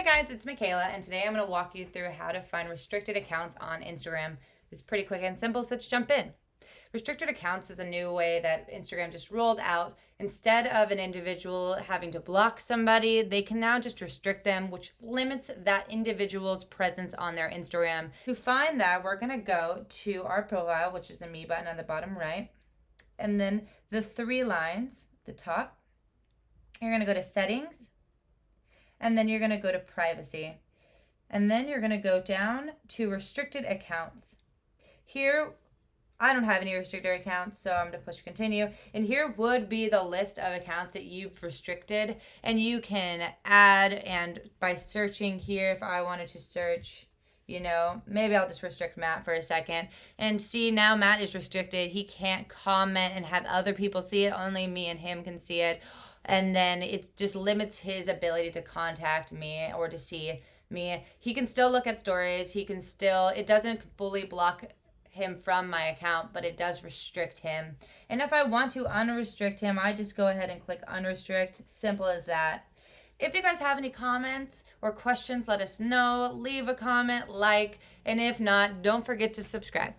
Hey guys, it's Michaela, and today I'm going to walk you through how to find restricted accounts on Instagram. It's pretty quick and simple, so let's jump in. Restricted accounts is a new way that Instagram just rolled out. Instead of an individual having to block somebody, they can now just restrict them, which limits that individual's presence on their Instagram. To find that, we're going to go to our profile, which is the me button on the bottom right, and then the three lines at the top. You're going to go to settings, and then you're going to go to privacy. And then you're going to go down to restricted accounts. Here, I don't have any restricted accounts, so I'm going to push continue. And here would be the list of accounts that you've restricted. And you can add, and by searching here, if I wanted to search, maybe I'll just restrict Matt for a second. And see, now Matt is restricted. He can't comment and have other people see it. Only me and him can see it. And then it just limits his ability to contact me or to see me. He can still look at stories. It doesn't fully block him from my account, but it does restrict him. And if I want to unrestrict him, I just go ahead and click unrestrict. Simple as that. If you guys have any comments or questions, let us know. Leave a comment, and if not, don't forget to subscribe.